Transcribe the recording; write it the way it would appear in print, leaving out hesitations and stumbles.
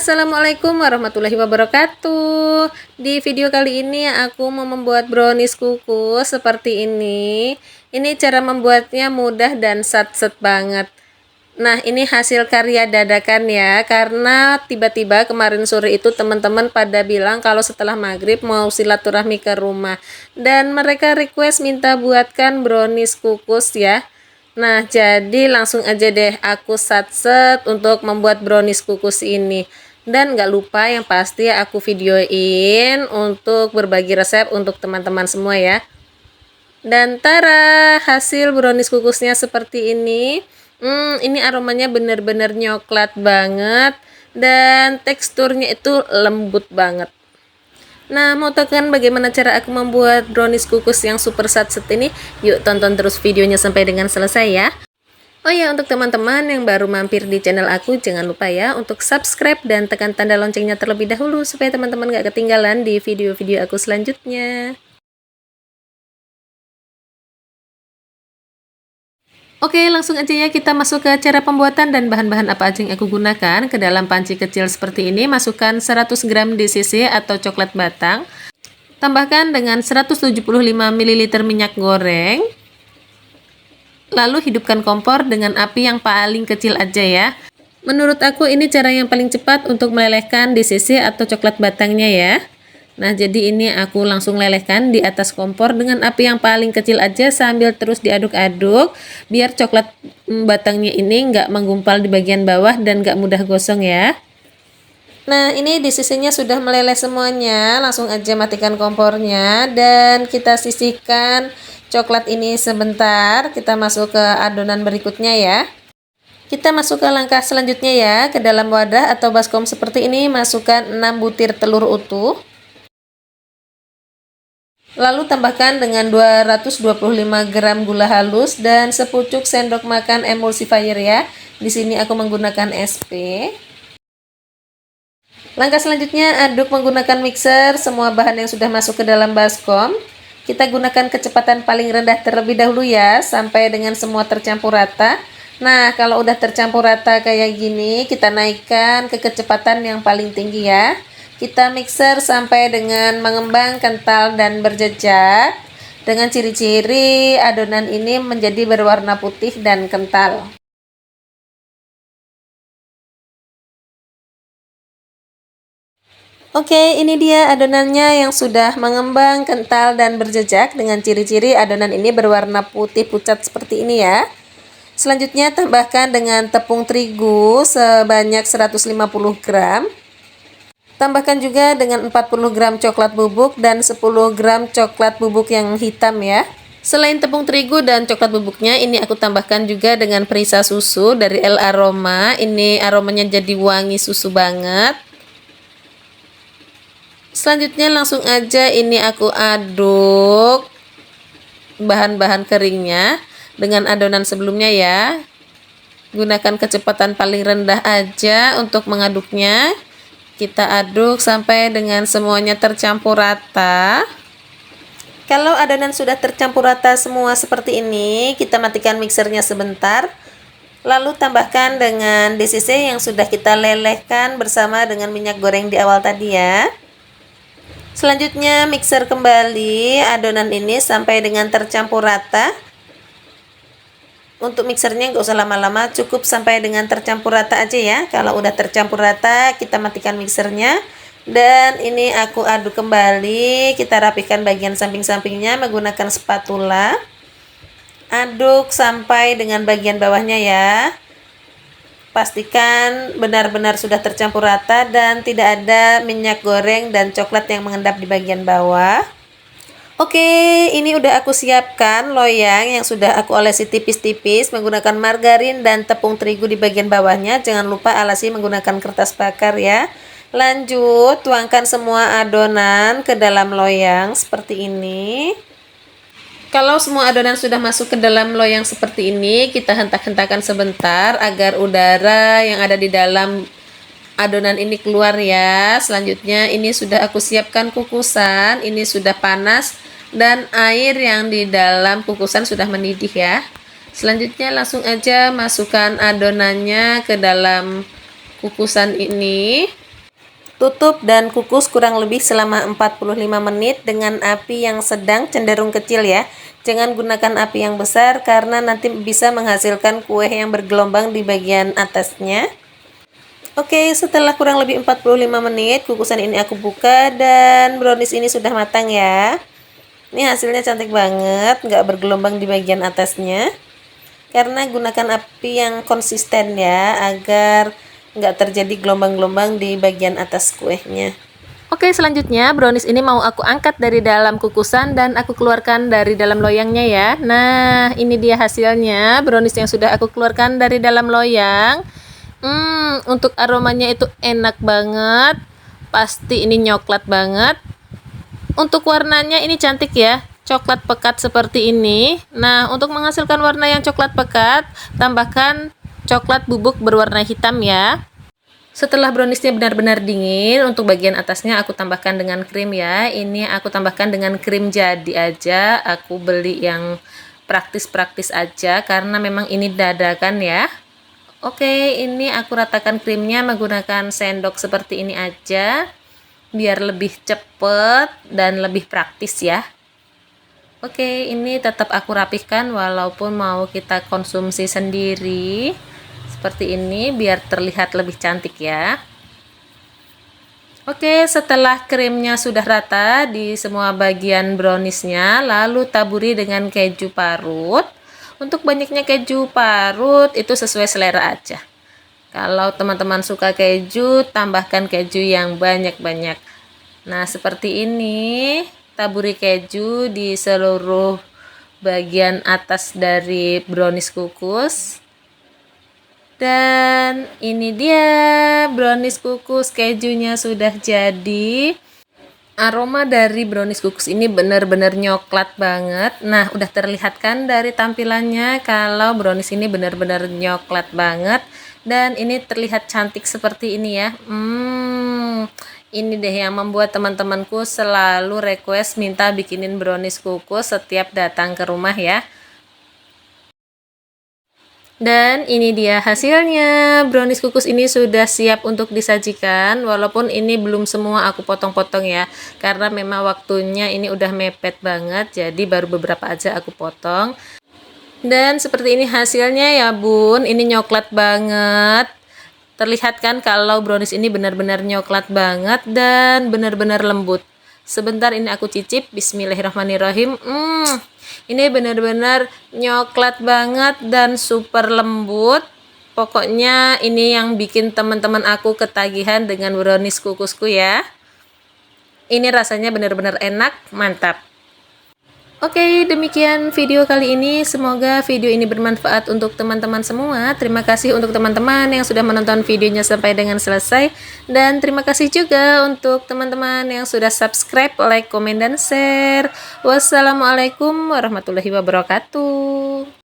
Assalamualaikum warahmatullahi wabarakatuh. Di video kali ini aku mau membuat brownies kukus seperti ini. Ini cara membuatnya mudah dan sat-set banget. Nah, ini hasil karya dadakan ya, karena tiba-tiba kemarin sore itu teman-teman pada bilang kalau setelah maghrib mau silaturahmi ke rumah. Dan mereka request minta buatkan brownies kukus ya. Nah, jadi langsung aja deh aku satset untuk membuat brownies kukus ini. Dan gak lupa yang pasti aku videoin untuk berbagi resep untuk teman-teman semua ya. Dan tara, hasil brownies kukusnya seperti ini. Ini aromanya bener-bener nyoklat banget. Dan teksturnya itu lembut banget. Nah, mau tahu kan bagaimana cara aku membuat brownies kukus yang super satset ini? Yuk tonton terus videonya sampai dengan selesai ya. Oh ya, untuk teman-teman yang baru mampir di channel aku, jangan lupa ya untuk subscribe dan tekan tanda loncengnya terlebih dahulu supaya teman-teman gak ketinggalan di video-video aku selanjutnya. Oke, langsung aja ya kita masuk ke cara pembuatan dan bahan-bahan apa aja yang aku gunakan. Ke dalam panci kecil seperti ini, masukkan 100 gram DCC atau coklat batang. Tambahkan dengan 175 ml minyak goreng. Lalu hidupkan kompor dengan api yang paling kecil aja ya. Menurut aku ini cara yang paling cepat untuk melelehkan DCC atau coklat batangnya ya. Nah, jadi ini aku langsung lelehkan di atas kompor dengan api yang paling kecil aja sambil terus diaduk-aduk biar coklat batangnya ini nggak menggumpal di bagian bawah dan nggak mudah gosong ya. Nah, ini di sisinya sudah meleleh semuanya, langsung aja matikan kompornya dan kita sisihkan coklat ini sebentar. Kita masuk ke adonan berikutnya ya. Kita masuk ke langkah selanjutnya ya. Ke dalam wadah atau baskom seperti ini masukkan 6 butir telur utuh. Lalu tambahkan dengan 225 gram gula halus dan sepucuk sendok makan emulsifier ya. Di sini aku menggunakan SP. Langkah selanjutnya aduk menggunakan mixer semua bahan yang sudah masuk ke dalam baskom. Kita gunakan kecepatan paling rendah terlebih dahulu ya, sampai dengan semua tercampur rata. Nah, kalau udah tercampur rata kayak gini, kita naikkan ke kecepatan yang paling tinggi ya. Kita mixer sampai dengan mengembang, kental, dan berjejak. Dengan ciri-ciri adonan ini menjadi berwarna putih dan kental. Oke, ini dia adonannya yang sudah mengembang, kental, dan berjejak. Dengan ciri-ciri adonan ini berwarna putih pucat seperti ini ya. Selanjutnya tambahkan dengan tepung terigu sebanyak 150 gram. Tambahkan juga dengan 40 gram coklat bubuk dan 10 gram coklat bubuk yang hitam ya. Selain tepung terigu dan coklat bubuknya, ini aku tambahkan juga dengan perisa susu dari El Aroma. Ini aromanya jadi wangi susu banget. Selanjutnya langsung aja ini aku aduk bahan-bahan keringnya dengan adonan sebelumnya ya. Gunakan kecepatan paling rendah aja untuk mengaduknya. Kita aduk sampai dengan semuanya tercampur rata. Kalau adonan sudah tercampur rata semua seperti ini, kita matikan mixernya sebentar. Lalu tambahkan dengan DCC yang sudah kita lelehkan bersama dengan minyak goreng di awal tadi ya. Selanjutnya mixer kembali adonan ini sampai dengan tercampur rata. Untuk mixernya nggak usah lama-lama, cukup sampai dengan tercampur rata aja ya. Kalau udah tercampur rata, kita matikan mixernya. Dan ini aku aduk kembali, kita rapikan bagian samping-sampingnya menggunakan spatula. Aduk sampai dengan bagian bawahnya ya. Pastikan benar-benar sudah tercampur rata dan tidak ada minyak goreng dan coklat yang mengendap di bagian bawah. Oke, ini udah aku siapkan loyang yang sudah aku olesi tipis-tipis menggunakan margarin dan tepung terigu di bagian bawahnya. Jangan lupa alasi menggunakan kertas bakar ya. Lanjut, tuangkan semua adonan ke dalam loyang seperti ini. Kalau semua adonan sudah masuk ke dalam loyang seperti ini, kita hentak-hentakan sebentar agar udara yang ada di dalam adonan ini keluar ya. Selanjutnya ini sudah aku siapkan kukusan, ini sudah panas dan air yang di dalam kukusan sudah mendidih ya. Selanjutnya langsung aja masukkan adonannya ke dalam kukusan ini. Tutup dan kukus kurang lebih selama 45 menit dengan api yang sedang cenderung kecil ya. Jangan gunakan api yang besar karena nanti bisa menghasilkan kue yang bergelombang di bagian atasnya. Oke, setelah kurang lebih 45 menit kukusan ini aku buka dan brownies ini sudah matang ya. Ini hasilnya cantik banget, nggak bergelombang di bagian atasnya. Karena gunakan api yang konsisten ya, agar nggak terjadi gelombang-gelombang di bagian atas kuenya. Oke, selanjutnya brownies ini mau aku angkat dari dalam kukusan dan aku keluarkan dari dalam loyangnya ya. Nah, ini dia hasilnya brownies yang sudah aku keluarkan dari dalam loyang. Untuk aromanya itu enak banget. Pasti ini coklat banget. Untuk warnanya ini cantik ya, coklat pekat seperti ini. Nah, untuk menghasilkan warna yang coklat pekat, tambahkan coklat bubuk berwarna hitam ya. Setelah browniesnya benar-benar dingin, untuk bagian atasnya aku tambahkan dengan krim ya. Ini aku tambahkan dengan krim jadi aja. Aku beli yang praktis-praktis aja karena memang ini dadakan ya. Oke, ini aku ratakan krimnya menggunakan sendok seperti ini aja, biar lebih cepet dan lebih praktis ya. Oke, ini tetap aku rapihkan walaupun mau kita konsumsi sendiri seperti ini biar terlihat lebih cantik ya. Oke, setelah krimnya sudah rata di semua bagian browniesnya, lalu taburi dengan keju parut. Untuk banyaknya keju parut itu sesuai selera aja. Kalau teman-teman suka keju, tambahkan keju yang banyak-banyak. Nah, seperti ini, taburi keju di seluruh bagian atas dari brownies kukus. Dan ini dia brownies kukus kejunya sudah jadi. Aroma dari brownies kukus ini benar-benar nyoklat banget. Nah, udah terlihat kan dari tampilannya kalau brownies ini benar-benar nyoklat banget. Dan ini terlihat cantik seperti ini ya. Ini deh yang membuat teman-temanku selalu request minta bikinin brownies kukus setiap datang ke rumah ya. Dan ini dia hasilnya, brownies kukus ini sudah siap untuk disajikan. Walaupun ini belum semua aku potong-potong ya, karena memang waktunya ini udah mepet banget, jadi baru beberapa aja aku potong. Dan seperti ini hasilnya ya bun, ini nyoklat banget. Terlihat kan kalau brownies ini benar-benar nyoklat banget dan benar-benar lembut. Sebentar ini aku cicip, bismillahirrahmanirrahim. Ini benar-benar nyoklat banget dan super lembut. Pokoknya ini yang bikin teman-teman aku ketagihan dengan brownies kukusku ya. Ini rasanya benar-benar enak, mantap. Oke, demikian video kali ini. Semoga video ini bermanfaat untuk teman-teman semua. Terima kasih untuk teman-teman yang sudah menonton videonya sampai dengan selesai. Dan terima kasih juga untuk teman-teman yang sudah subscribe, like, komen, dan share. Wassalamualaikum warahmatullahi wabarakatuh.